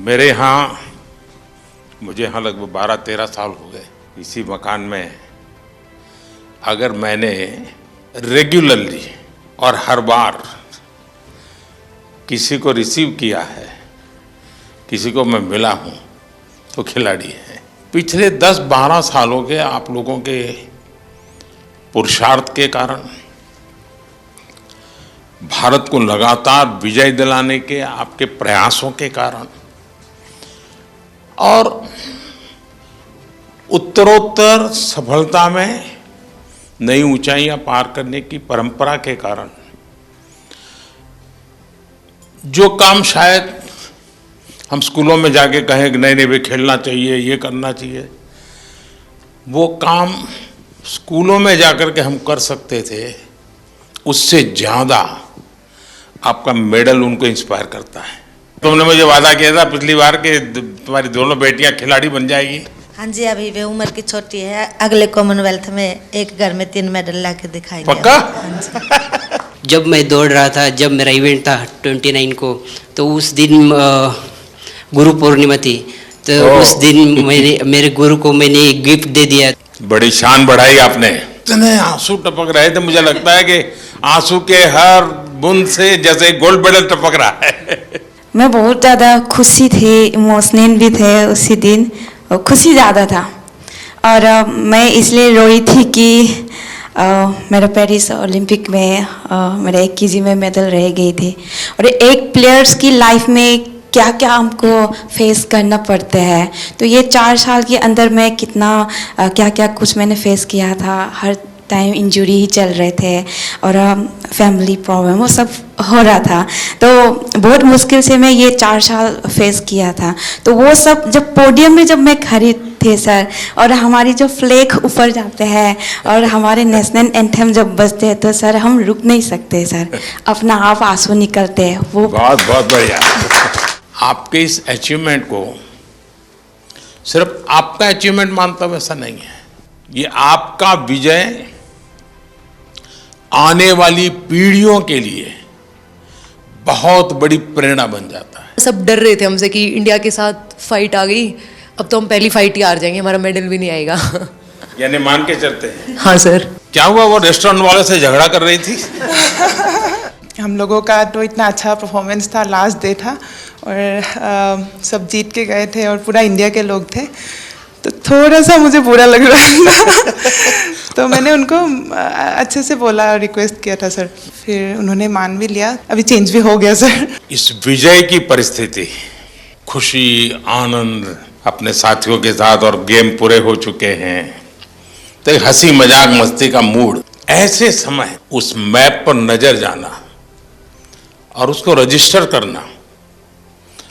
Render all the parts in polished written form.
मेरे यहाँ मुझे यहाँ लगभग 12-13 साल हो गए इसी मकान में। अगर मैंने रेगुलरली और हर बार किसी को रिसीव किया है, किसी को मैं मिला हूँ, तो खिलाड़ी है। पिछले 10-12 सालों के आप लोगों के पुरुषार्थ के कारण, भारत को लगातार विजय दिलाने के आपके प्रयासों के कारण और उत्तरोत्तर सफलता में नई ऊंचाइयां पार करने की परंपरा के कारण जो काम शायद हम स्कूलों में जाके कहें कि नहीं भाई खेलना चाहिए, ये करना चाहिए, वो काम स्कूलों में जाकर के हम कर सकते थे, उससे ज़्यादा आपका मेडल उनको इंस्पायर करता है। तुमने मुझे वादा किया था पिछली बार कि तुम्हारी दोनों बेटियां खिलाड़ी बन जाएगी। हाँ जी, अभी वे उम्र की छोटी है, अगले कॉमनवेल्थ में एक घर में 3 मेडल ला के दिखाएंगे। पक्का? हाँ जब मैं दौड़ रहा था, जब मेरा इवेंट था 29 को, तो उस दिन गुरु पूर्णिमा थी, तो उस दिन मेरे गुरु को मैंने एक गिफ्ट दे दिया। बड़ी शान बढ़ाई आपने। इतने आंसू टपक रहे थे, मुझे लगता है कि आंसू के हर बूंद से जैसे गोल्ड मेडल टपक रहा है। मैं बहुत ज़्यादा खुशी थी, इमोशनल भी थे उसी दिन, और खुशी ज़्यादा था। और मैं इसलिए रोई थी कि मेरा पेरिस ओलंपिक में मेरा 1 केजी में मेडल रह गई थी। और एक प्लेयर्स की लाइफ में क्या क्या हमको फेस करना पड़ता है, तो ये 4 साल के अंदर मैं कितना क्या क्या कुछ मैंने फेस किया था। हर टाइम इंजरी ही चल रहे थे और फैमिली प्रॉब्लम वो सब हो रहा था, तो बहुत मुश्किल से मैं ये 4 साल फेस किया था। तो वो सब जब पोडियम में जब मैं खड़ी थी सर, और हमारी जो फ्लैग ऊपर जाते हैं और हमारे नेशनल एंथम जब बजते हैं, तो सर हम रुक नहीं सकते सर, अपना आप आंसू निकलते हैं। वो बहुत बहुत बढ़िया। आपके इस अचीवमेंट को सिर्फ आपका अचीवमेंट मानता हूं, ऐसा नहीं है। ये आपका विजय आने वाली पीढ़ियों के लिए बहुत बड़ी प्रेरणा बन जाता है। सब डर रहे थे हमसे कि इंडिया के साथ फाइट आ गई, अब तो हम पहली फाइट ही हार जाएंगे, हमारा मेडल भी नहीं आएगा। यानी मान के चलते हैं। हाँ सर। क्या हुआ, वो रेस्टोरेंट वाले से झगड़ा कर रही थी? हम लोगों का तो इतना अच्छा परफॉर्मेंस था, लास्ट डे था और सब जीत के गए थे और पूरा इंडिया के लोग थे, तो थोड़ा सा मुझे बुरा लग रहा था। तो मैंने उनको अच्छे से बोला और रिक्वेस्ट किया था सर, फिर उन्होंने मान भी लिया, अभी चेंज भी हो गया सर। इस विजय की परिस्थिति, खुशी, आनंद, अपने साथियों के साथ और गेम पूरे हो चुके हैं, तो एक हंसी मजाक मस्ती का मूड, ऐसे समय उस मैप पर नजर जाना और उसको रजिस्टर करना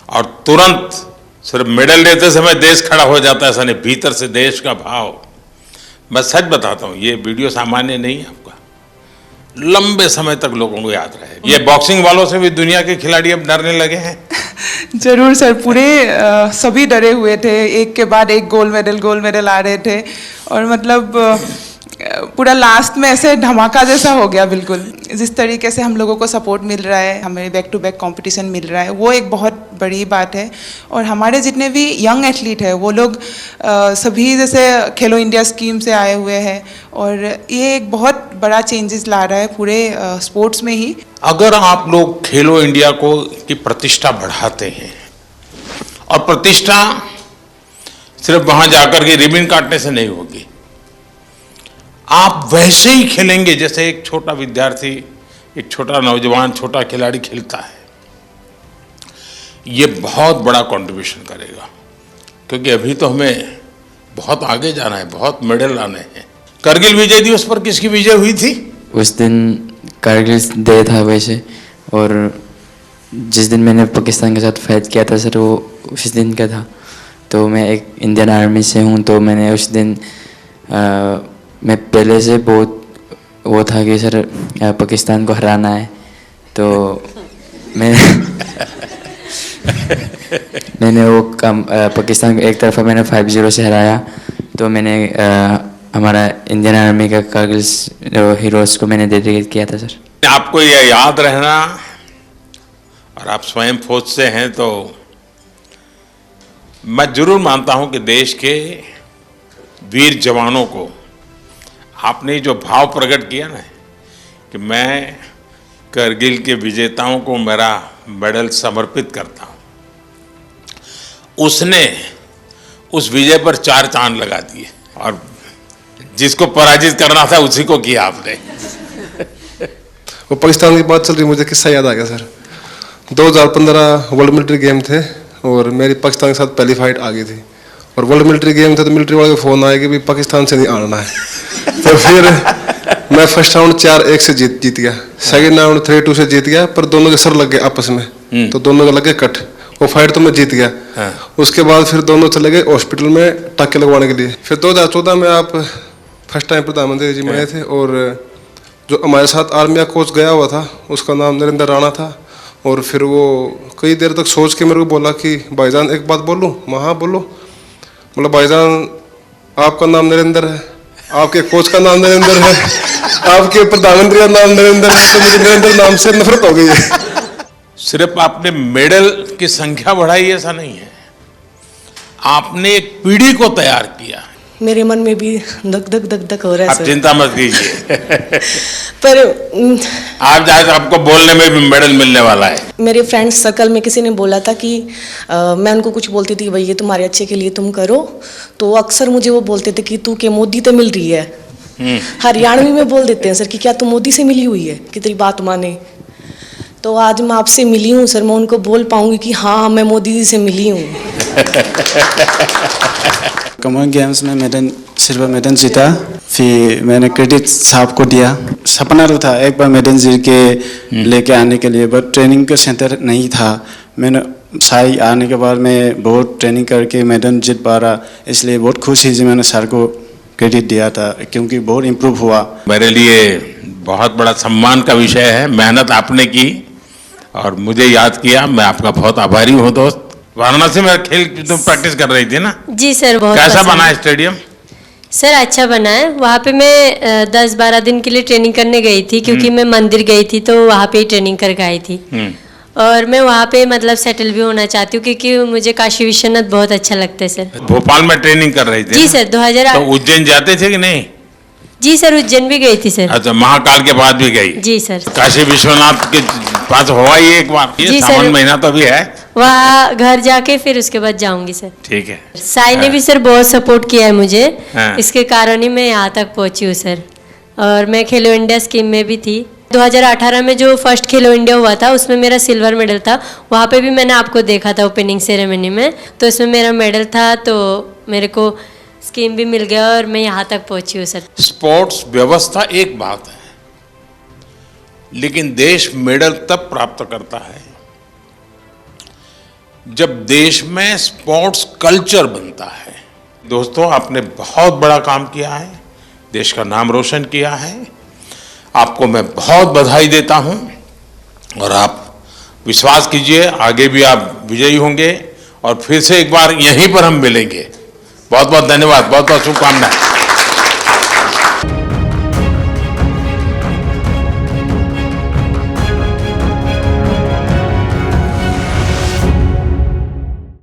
और तुरंत सिर्फ मेडल लेते समय देश खड़ा हो जाता है, ऐसा नहीं, भीतर से देश का भाव। मैं सच बताता हूँ, ये वीडियो सामान्य नहीं है, आपका लंबे समय तक लोगों को याद रहेगा। ये बॉक्सिंग वालों से भी दुनिया के खिलाड़ी अब डरने लगे हैं। जरूर सर, पूरे सभी डरे हुए थे, एक के बाद एक गोल्ड मेडल आ रहे थे और मतलब पूरा लास्ट में ऐसे धमाका जैसा हो गया बिल्कुल। जिस तरीके से हम लोगों को सपोर्ट मिल रहा है, हमें बैक टू बैक कंपटीशन मिल रहा है, वो एक बहुत बड़ी बात है। और हमारे जितने भी यंग एथलीट हैं वो लोग सभी जैसे खेलो इंडिया स्कीम से आए हुए हैं और ये एक बहुत बड़ा चेंजेस ला रहा है पूरे स्पोर्ट्स में ही। अगर आप लोग खेलो इंडिया को की प्रतिष्ठा बढ़ाते हैं, और प्रतिष्ठा सिर्फ वहां जाकर के रिबन काटने से नहीं होगी, आप वैसे ही खेलेंगे जैसे एक छोटा विद्यार्थी, एक छोटा नौजवान, छोटा खिलाड़ी खेलता है। ये बहुत बड़ा कंट्रीब्यूशन करेगा, क्योंकि अभी तो हमें बहुत आगे जाना है, बहुत मेडल लाने हैं। करगिल विजय दिवस पर किसकी विजय हुई थी? उस दिन करगिल डे था वैसे, और जिस दिन मैंने पाकिस्तान के साथ फाइट किया था सर, वो उस दिन का था। तो मैं एक इंडियन आर्मी से हूँ, तो मैंने उस दिन मैं पहले से बहुत वो था कि सर पाकिस्तान को हराना है, तो मैंने वो काम पाकिस्तान को एक तरफा मैंने 5-0 से हराया। तो मैंने हमारा इंडियन आर्मी का करगिल हीरोज़ को मैंने डेडिकेट किया था सर। आपको यह याद रहना, और आप स्वयं फौज से हैं, तो मैं जरूर मानता हूं कि देश के वीर जवानों को आपने जो भाव प्रकट किया ना कि मैं करगिल के विजेताओं को मेरा मेडल समर्पित करता हूं, उसने उस विजय पर 4 चांद लगा दिए और जिसको पराजित करना था उसी को किया आपने। वो पाकिस्तान की बात चल रही, मुझे किस्सा याद आ गया सर। 2015 वर्ल्ड मिलिट्री गेम थे और मेरी पाकिस्तान के साथ पहली फाइट आ गई थी और वर्ल्ड मिलिट्री गेम थे तो मिलिट्री वाले को फ़ोन आया कि भी पाकिस्तान से नहीं आना है। तो फिर मैं फर्स्ट राउंड 4-1 से जीत गया, सेकंड राउंड 3-2 से जीत गया, पर दोनों के सर लग गए आपस में, तो दोनों के लगे कट। वो फाइट तो मैं जीत गया। उसके बाद फिर दोनों चले गए हॉस्पिटल में टाके लगवाने के लिए। फिर 2014 में आप फर्स्ट टाइम प्रधानमंत्री जी बने थे और जो हमारे साथ आर्मी का कोच गया हुआ था उसका नाम नरेंद्र राणा था और फिर वो कई देर तक सोच के मेरे को बोला कि भाईजान एक बात बोलूं? मैं हाँ बोलो। बोला भाईजान आपका नाम नरेंद्र है, आपके कोच का नाम नरेंद्र है, आपके प्रधानमंत्री का नाम नरेंद्र है, तो मुझे नरेंद्र नाम से नफरत हो गई है। सिर्फ आपने मेडल की संख्या बढ़ाई ऐसा नहीं है, आपने एक पीढ़ी को तैयार किया। मेरे मन में भी धक धक धक धक हो रहा है आप सर। चिंता मत कीजिए। पर आप जाए तो आपको बोलने में भी मेडल मिलने वाला है। मेरे फ्रेंड्स सर्कल में किसी ने बोला था कि मैं उनको कुछ बोलती थी भाई ये तुम्हारे अच्छे के लिए तुम करो, तो अक्सर मुझे वो बोलते थे कि तू के मोदी तो मिल रही है। हरियाणवी में बोल देते हैं सर कि क्या तू मोदी से मिली हुई है कि तेरी बात माने। तो आज मैं आपसे मिली हूँ सर, मैं उनको बोल पाऊंगी कि हाँ मैं मोदी जी से मिली हूँ। कॉमन गेम्स में मेडल, सिल्वर मेडल जीता, फिर मैंने क्रेडिट साहब को दिया। सपना तो था एक बार मेडल जीत के लेके आने के लिए, बट ट्रेनिंग का सेंटर नहीं था। मैंने साई आने के बाद मैं बहुत ट्रेनिंग करके मेडल जीत पा रहा, इसलिए बहुत खुश ही मैंने सर को क्रेडिट दिया था क्योंकि बहुत इम्प्रूव हुआ। मेरे लिए बहुत बड़ा सम्मान का विषय है, मेहनत आपने की और मुझे याद किया, मैं आपका बहुत आभारी हूँ दोस्त। वाराणसी में खेल तुम प्रैक्टिस कर रही थी ना? जी सर, बहुत कैसा बना है स्टेडियम? सर अच्छा बना है। वहाँ पे मैं 10-12 दिन के लिए ट्रेनिंग करने गई थी क्योंकि मैं मंदिर गई थी तो वहाँ पे ही ट्रेनिंग करके आई थी। और मैं वहाँ पे मतलब सेटल भी होना चाहती हूँ क्योंकि मुझे काशी विश्वनाथ बहुत अच्छा लगता है सर। भोपाल में ट्रेनिंग कर रही थी? जी सर, 2008। तो उज्जैन जाते थे कि नहीं? जी सर, उज्जैन भी गई थी सर। अच्छा, महाकाल के बाद भी गई? जी सर। काशी विश्वनाथ के पास हुआ ही एक बार? ये सावन महीना तो भी है, वहाँ घर जाके फिर उसके बाद जाऊंगी सर। ठीक है। साई ने भी सर बहुत सपोर्ट किया है मुझे, हाँ। इसके कारण ही मैं यहाँ तक पहुँची हूँ सर। और मैं खेलो इंडिया स्कीम में भी थी। 2018 में जो फर्स्ट खेलो इंडिया हुआ था उसमें मेरा सिल्वर मेडल था। वहाँ पे भी मैंने आपको देखा था ओपनिंग सेरेमनी में, तो इसमें मेरा मेडल था, तो मेरे को स्कीम भी मिल गया और मैं यहाँ तक पहुँची हूँ सर। स्पोर्ट्स व्यवस्था एक बात है, लेकिन देश मेडल तब प्राप्त करता है जब देश में स्पोर्ट्स कल्चर बनता है। दोस्तों, आपने बहुत बड़ा काम किया है, देश का नाम रोशन किया है, आपको मैं बहुत बधाई देता हूं और आप विश्वास कीजिए आगे भी आप विजयी होंगे और फिर से एक बार यहीं पर हम मिलेंगे। बहुत बहुत धन्यवाद, बहुत बहुत शुभकामनाएं।